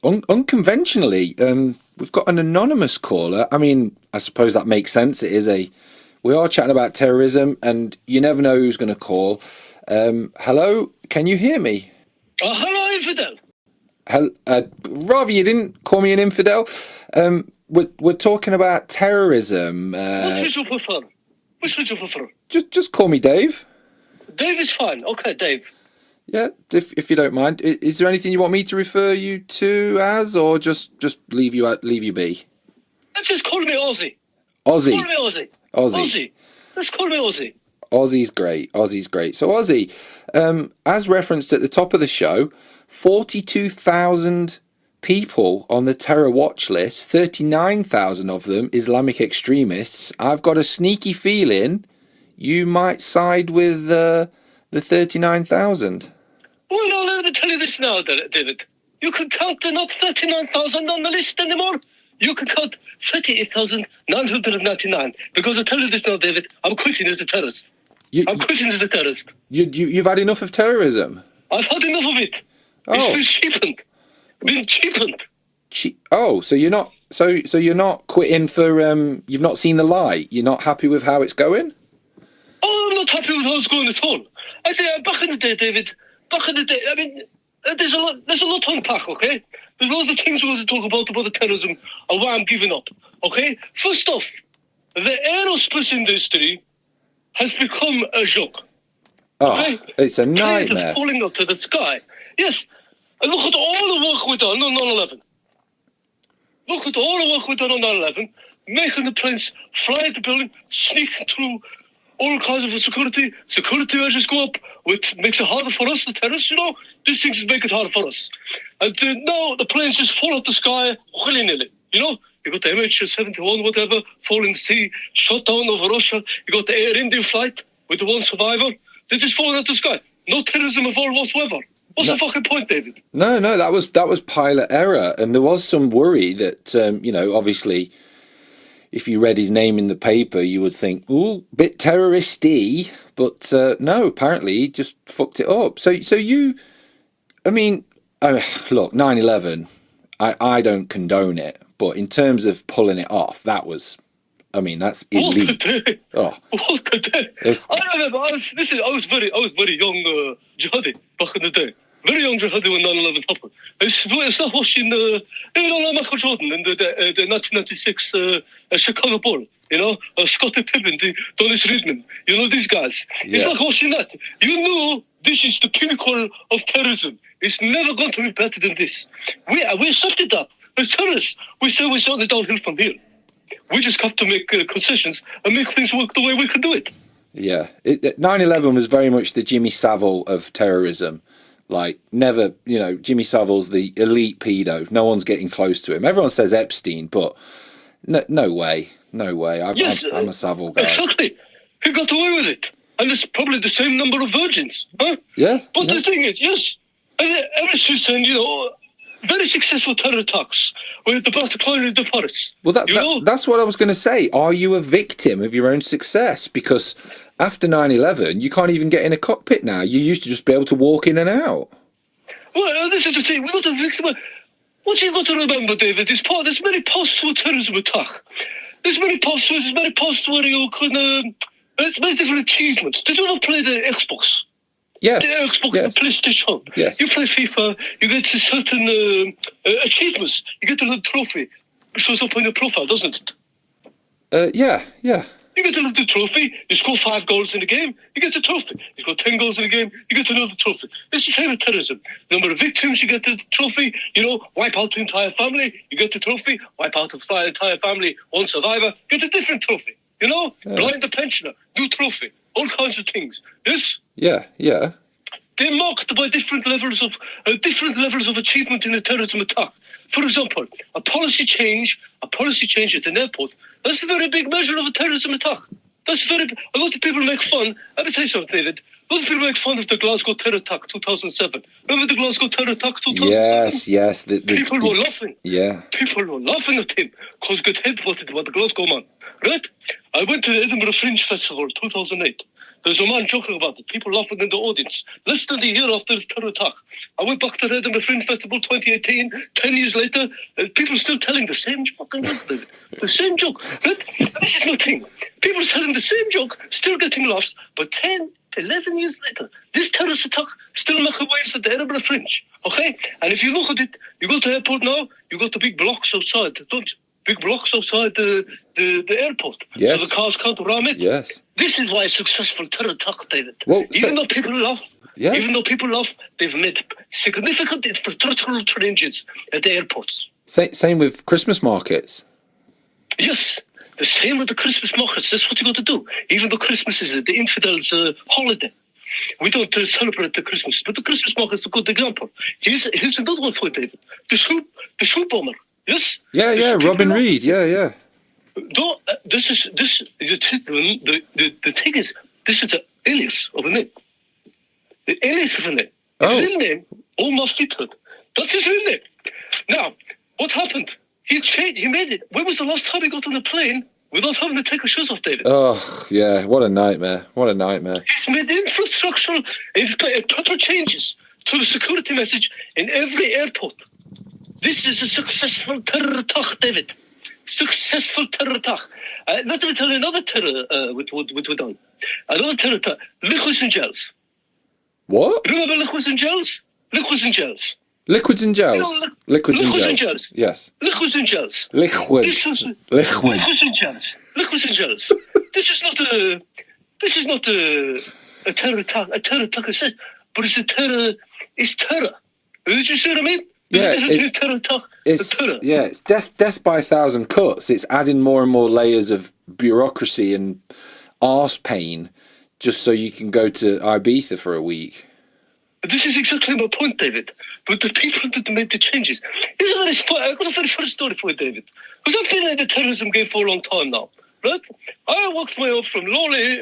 unconventionally, we've got an anonymous caller. I mean, I suppose that makes sense. We are chatting about terrorism, and you never know who's going to call. Hello, can you hear me? Hello, infidel. Rather, you didn't call me an infidel. We're talking about terrorism. What would you prefer? Which would you prefer? Just call me Dave. Dave is fine. Okay, Dave. Yeah, if you don't mind. Is there anything you want me to refer you to as, or just leave you be? Just call me Ozzy. Ozzy. Call me Ozzy. Ozzy. Let's call me Ozzy. Ozzy's great. So Ozzy, as referenced at the top of the show, 42,000 people on the terror watch list, 39,000 of them Islamic extremists. I've got a sneaky feeling you might side with the 39,000. Well, no, let me tell you this now, David. You can count not 39,000 on the list anymore. You can count 38,999. Because I tell you this now, David, I'm quitting as a terrorist. I'm quitting as a terrorist. You've had enough of terrorism? I've had enough of it. Oh. It's been cheapened. So you're not you're not quitting for you've not seen the light. You're not happy with how it's going? Oh, I'm not happy with how it's going at all. I say back in the day, David. I mean, there's a lot to unpack. Okay, there's a lot of things we're going to talk about the terrorism and why I'm giving up. Okay, first off, the aerospace industry has become a joke. Okay? It's a nightmare. Planes are falling up to the sky. Yes. And look at all the work we've done on 9/11. Look at all the work we've done on 9/11, making the planes fly at the building, sneaking through all kinds of security measures go up, which makes it harder for us, the terrorists, These things make it harder for us. And now the planes just fall out the sky willy-nilly, You got the MH71, whatever, fall in the sea, shot down over Russia. You got the Air India flight with the one survivor. They just fall out the sky. No terrorism involved whatsoever. What's the fucking point, David? No, that was pilot error, and there was some worry that obviously, if you read his name in the paper, you would think, "Ooh, bit terroristy," but no, apparently he just fucked it up. So you, I mean, look, 9/11, I don't condone it, but in terms of pulling it off, that's elite. What the day? I remember. I was very young jihadi back in the day. Very young jihadi when 9/11 happened. I started watching Michael Jordan in the 1996 Chicago Bull. Scottie Pippen, Dennis Rodman. These guys. Yeah. It's like watching that. You know this is the pinnacle of terrorism. It's never going to be better than this. We accepted that as terrorists. We say we're starting downhill from here. We just have to make concessions and make things work the way we can do it. Yeah. 9/11 was very much the Jimmy Savile of terrorism. Like, never, Jimmy Savile's the elite pedo. No one's getting close to him. Everyone says Epstein, but no way. I'm a Savile guy. Exactly. He got away with it. And it's probably the same number of virgins. Huh? Yeah. But the thing is, yes, ever since then, very successful terror attacks with the Bataclan and the Paris. Well, that's what I was going to say. Are you a victim of your own success? Because after 9/11, you can't even get in a cockpit now. You used to just be able to walk in and out. Well, this is the thing. We're not a victim. What you got to remember, David, there's many posts to a terrorism attack. There's many posts where you can... there's many different achievements. Did you ever play the Xbox? Yes. The Xbox and PlayStation. Yes. You play FIFA, you get certain achievements. You get a little trophy. It shows up on your profile, doesn't it? Yeah. You get a little trophy. You score 5 goals in the game, you get a trophy. You score 10 goals in the game, you get another trophy. It's the same with terrorism. The number of victims, you get the trophy. Wipe out the entire family, you get the trophy. Wipe out the entire family, one survivor, get a different trophy. Blind the pensioner, new trophy. All kinds of things. Yes? Yeah. They're marked by different levels of achievement in a terrorism attack. For example, a policy change at an airport. That's a very big measure of a terrorism attack. A lot of people make fun. Let me tell you something, David. A lot of people make fun of the Glasgow terror attack 2007. Remember the Glasgow terror attack 2007? Yes. People were laughing. Yeah. People were laughing at him because he got headbutted by the Glasgow man. Right? I went to the Edinburgh Fringe Festival 2008. There's a man joking about it. People laughing in the audience. Less than a year after the terror attack, I went back to the Edinburgh Fringe Festival 2018. 10 years later, people still telling the same fucking joke, David. The same joke. Right? This is nothing. People telling the same joke, still getting laughs, but 10, 11 years later, this terrorist attack still making waves at the Edinburgh Fringe. Okay? And if you look at it, you go to the airport now, you got the big blocks outside, don't you? Big blocks outside the airport. Yes. So the cars can't ram it. Yes. This is why a successful terror attack, David. Well, even though people laugh, yeah. they've made significant infrastructural changes at the airports. Same with Christmas markets. Yes, the same with the Christmas markets. That's what you got to do. Even though Christmas is the infidels' holiday. We don't celebrate the Christmas, but the Christmas market is a good example. Here's another one for you, David. The shoe bomber. Yes. Yeah. Robin Reed. Yeah. No, the thing is, this is an alias of a name. The alias of a name. His real name, Omar Fleetwood. That's his real name. Now, what happened? He made it. When was the last time he got on a plane without having to take his shoes off, David? Oh, yeah. What a nightmare. He's made infrastructural proper changes to the security message in every airport. This is a successful terror attack, David. Successful terror attack. Let me tell you another terror which we done. Another terror attack. Liquids and gels. What? Remember liquids and gels? Liquids and gels. Liquids and gels. Liquids and gels. Yes. Liquids and gels. Liquids. Liquids and gels. Liquids and gels. This is not a terror attack. A terror attack, I said, but it's a terror. It's terror. Did you see what I mean? Yeah, it's death by 1,000 cuts. It's adding more and more layers of bureaucracy and arse pain just so you can go to Ibiza for a week. This is exactly my point, David. But the people that made the changes. I've got a very funny story for you, David. Because I've been in the terrorism game for a long time now, right? I worked my way up from lowly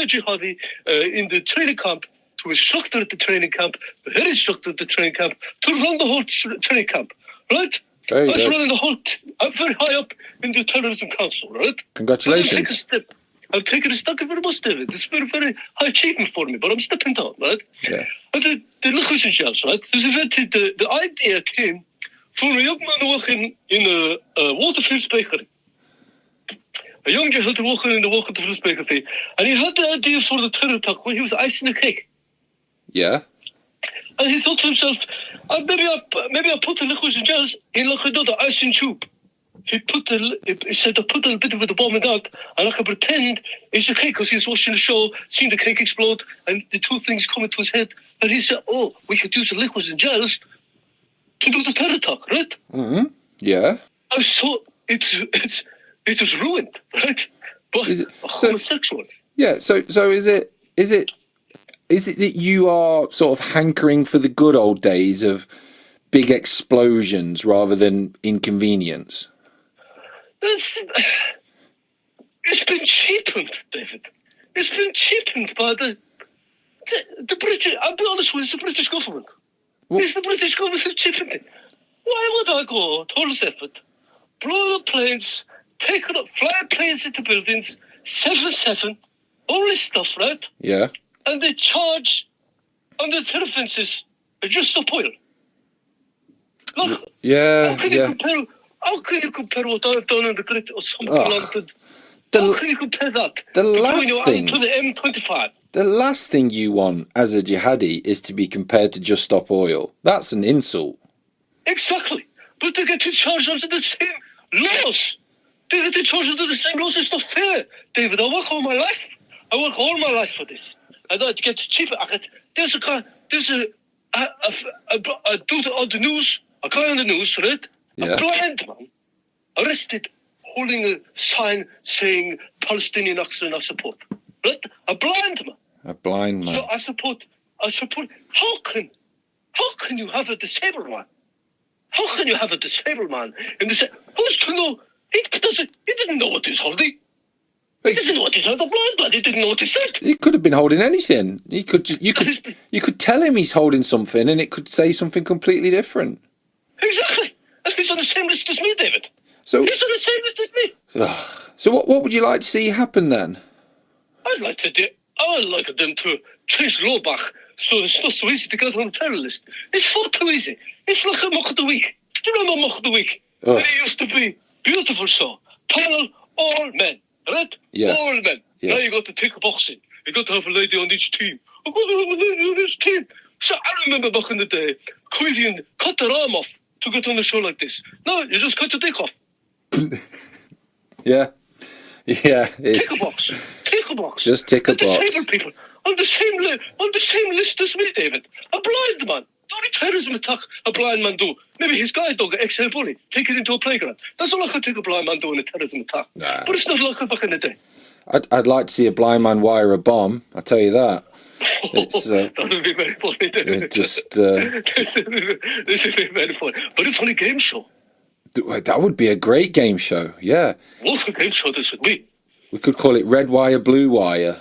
jihadi in the training camp to instructor at the training camp, the head instructor at the training camp, to run the whole training camp, right? I was running the whole... I'm very high up in the terrorism council, right? Congratulations. I'm taking a step very much, David. It's been a very high achievement for me, but I'm stepping down, right? Yeah. And the liquids and gels, right? The idea came from a young man working in a Waterfields bakery. A young gentleman working in the Waterfields bakery, and he had the idea for the terror attack when he was icing a cake. Yeah. And he thought to himself, maybe I'll put the liquids and gels in like another icing tube. He said, I put a bit of the bomb in that, and I can pretend it's a cake, because he was watching the show, seeing the cake explode, and the two things come into his head. And he said, we could use the liquids and gels to do the terror attack, right? Mm-hmm. Yeah. I saw it was ruined, right? But homosexual. Yeah. So is it that you are sort of hankering for the good old days of big explosions rather than inconvenience? It's been cheapened, David. It's been cheapened by the British. I'll be honest with you, it's the British government. What? It's the British government who cheapened it. Why would I go to all this effort, blow up planes, fly planes into buildings, 7-7, all this stuff, right? Yeah. And they charge on the terror fences just stop oil. Look, yeah. How can you compare what I've done in the Great Osama London? How can you compare that? The last thing to the M25. The last thing you want as a jihadi is to be compared to Just Stop Oil. That's an insult. Exactly. But they get charged under the same laws. They get charged under the same laws. It's not fair, David. I work all my life. For this. I don't get cheaper. There's a dude on the news, a guy on the news, right? Yeah. A blind man arrested holding a sign saying Palestinian Action I support. Right? A blind man. So I support. How can you have a disabled man? How can you have a disabled man in the who's to know? He didn't know what he's holding. He didn't know what he said. The blind man, he didn't know what he said. He could have been holding anything. You could tell him he's holding something, and it could say something completely different. Exactly. And he's on the same list as me, David. So he's on the same list as me. So what would you like to see happen then? I'd like I like them to change law back so it's not so easy to get on the terror list. It's far too easy. It's like a mock of the week. Do you know mock of the week? Ugh. And it used to be beautiful show. Panel, all men. Right? Yeah. All men. Yeah. Now you got to take boxing. You got to have a lady on each team. I've got to have a lady on each team. So I remember back in the day, comedian cut their arm off to get on a show like this. No, you just cut your dick off. Yeah. Yeah. Take a box. Take a box. Just tick a box. Disabled people on the same list as me, David. A blind man. The only terrorism attack a blind man do. Maybe his guide dog, XL bully, take it into a playground. That's all I could think a blind man do in a terrorism attack. Nah. But it's not like that back in the day. I'd like to see a blind man wire a bomb. I tell you that. It's, that would be very funny. it just this is very funny. But a funny game show. that would be a great game show. Yeah, What a game show this would be. we could call it Red Wire, Blue Wire.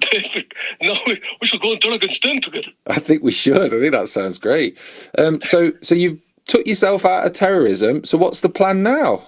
David, now we should go on Dragon's Den together. I think we should. I think that sounds great. So you've took yourself out of terrorism. So what's the plan now?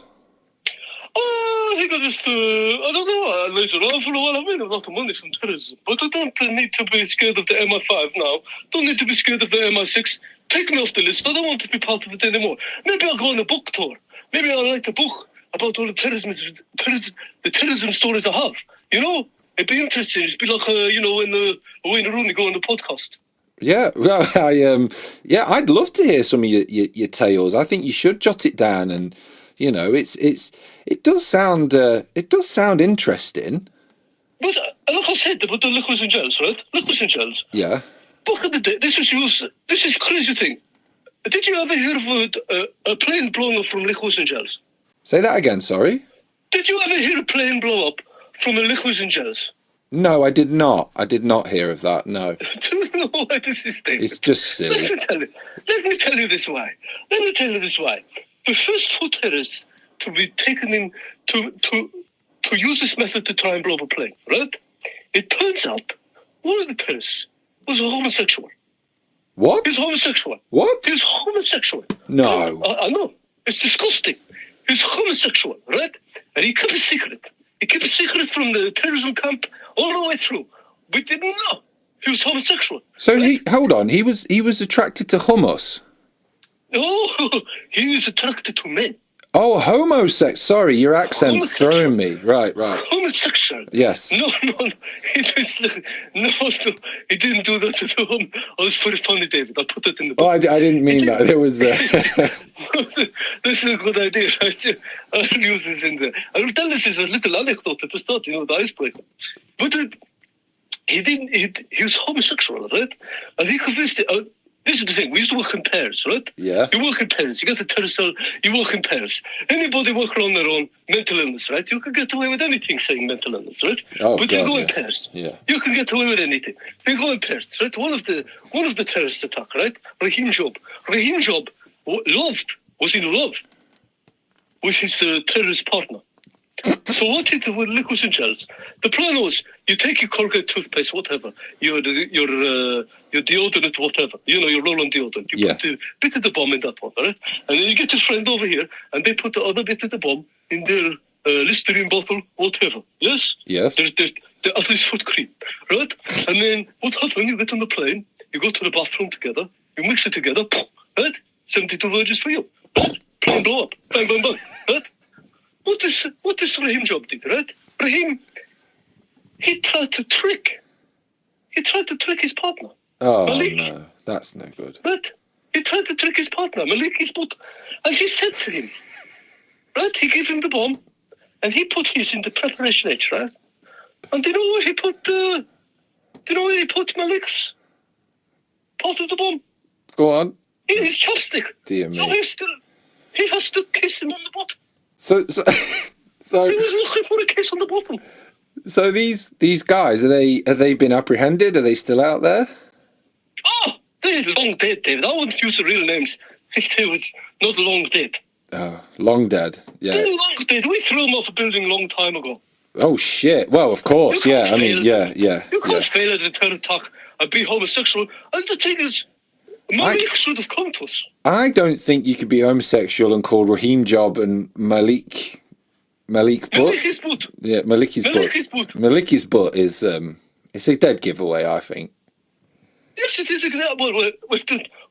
I think I just, I don't know, I laid around for a while. I made a lot of money from terrorism. But I don't need to be scared of the MI5 now. Don't need to be scared of the MI6. Take me off the list. I don't want to be part of it anymore. Maybe I'll go on a book tour. Maybe I'll write a book about all the terrorism stories I have. You know? It'd be interesting. It'd be like, when Wayne Rooney go on the podcast. Yeah, well, I'd love to hear some of your tales. I think you should jot it down, and it does sound interesting. But like I said about the liquids and gels, right? Liquids and gels. Yeah. Back in the day, this is crazy thing. Did you ever hear of a plane blowing up from liquids and gels? Say that again. Sorry. Did you ever hear a plane blow up from a liquids and gels? No, I did not. I did not hear of that. No. Do you know why this is David? It's just silly. Let me tell you this why. The first two terrorists to be taken in to use this method to try and blow up a plane, right? It turns out one of the terrorists was a homosexual. What? He's homosexual. What? He's homosexual. No. I know. It's disgusting. He's homosexual, right? And he kept a secret. He kept a secret from the terrorism camp all the way through. We didn't know he was homosexual. So hold on. He was attracted to hummus. Oh, he is attracted to men. Oh, homosexual. Sorry, your accent's throwing me. Right. Homosexual. Yes. No. He didn't do that to him. Oh, it's very funny, David. I put it in the book. Oh, I didn't mean that. There was. This is a good idea. I'll use this in there. I will tell this as a little anecdote at the start, the icebreaker. But he was homosexual, right? And he convinced it. This is the thing. We used to work in pairs, right? Yeah. You work in pairs. You get the terrorist cell. You work in pairs. Anybody work on their own mental illness, right? You can get away with anything saying mental illness, right? Oh, but God, you go in pairs. Yeah. You can get away with anything. You go in pairs, right? One of the terrorist attack, right? Raheem Job was in love with his terrorist partner. So what he did with liquids and gels? The plan was you take your Colgate toothpaste, whatever, your deodorant, whatever, your roll-on deodorant. You put the bit of the bomb in that one, right? And then you get your friend over here, and they put the other bit of the bomb in their Listerine bottle, whatever. Yes? Yes. There's the athlete's foot cream, right? And then what happens when you get on the plane? You go to the bathroom together, you mix it together, right? 72 virgins for you. Right? Plane blow up. Bang, bang, bang. Right? What this Raheem Job did, right? Raheem, he tried to trick his partner. Oh, Malik. no. That's no good. Right? He tried to trick his partner, Malik, and he said to him, right? He gave him the bomb, and he put his in the preparation H, right? And do you know where he put Malik's part of the bomb? Go on. In his chopstick. Dear me. So he has to kiss him on the bottom. So He was looking for a kiss on the bottom. So these guys, have they been apprehended? Are they still out there? Oh, they're long dead, David. I wouldn't use the real names. They was not long dead. Oh, long dead. Yeah. They're long dead. We threw them off a building a long time ago. Oh shit. Well, of course. Yeah. I mean, yeah. You can't fail at a terror attack and be homosexual. And the thing is, Malik should have come to us. I don't think you could be homosexual and call Raheem Job and Malik Malik Butt. Maliki's Butt. Yeah, Maliki's Maliki's Butt. Butt. Maliki's Butt is it's a dead giveaway, I think. Yes, it is. Well,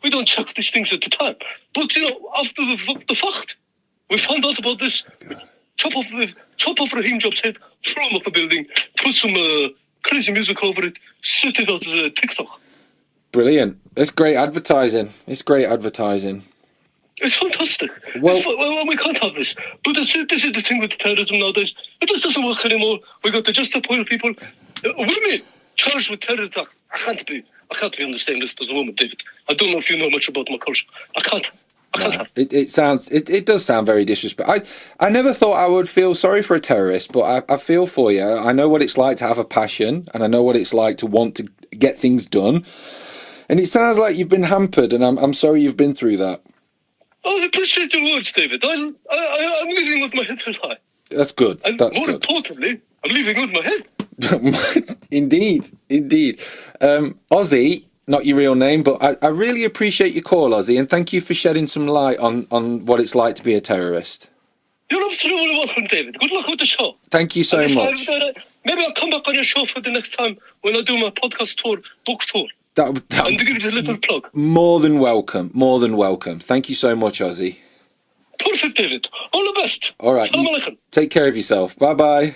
we don't check these things at the time. But, after the fact, we found out about this. Chop off Raheem Job's head, throw him off a building, put some crazy music over it, set it out as a TikTok. Brilliant. It's great advertising. It's fantastic. Well, We can't have this. But this is the thing with terrorism nowadays. It just doesn't work anymore. We got to just appoint people. Women charged with terror attack. I can't be on the same list as a woman, David. I don't know if you know much about my culture. I can't. It does sound very disrespectful. I never thought I would feel sorry for a terrorist, but I feel for you. I know what it's like to have a passion, and I know what it's like to want to get things done. And it sounds like you've been hampered, and I'm sorry you've been through that. I appreciate your words, David. I'm living with my head held high. That's good. And That's more good. importantly, I'm living with my head. Indeed. Ozzy, not your real name, but I really appreciate your call, Ozzy, and thank you for shedding some light on what it's like to be a terrorist. You're absolutely welcome, David. Good luck with the show. Thank you so much. Maybe I'll come back on your show for the next time when I do my podcast tour, book tour. And to give you a little plug. More than welcome. Thank you so much, Ozzy. Perfect, David. All the best. All right. Assalamu alaikum. Take care of yourself. Bye-bye.